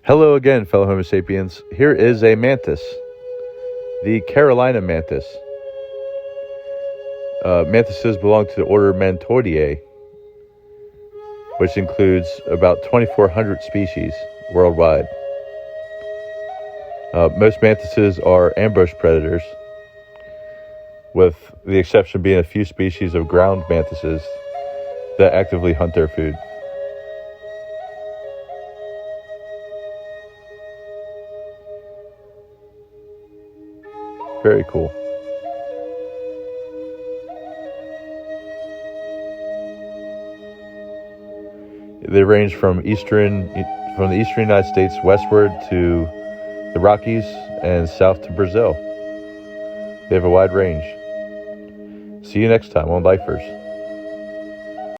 Hello again, fellow Homo sapiens. Here is a mantis, the Carolina mantis. Mantises belong to the order Mantidae, which includes about 2,400 species worldwide. Most mantises are ambush predators, with the exception being a few species of ground mantises that actively hunt their food. Very cool. They range from the eastern United States westward to the Rockies and south to Brazil. They have a wide range. See you next time on Lifers.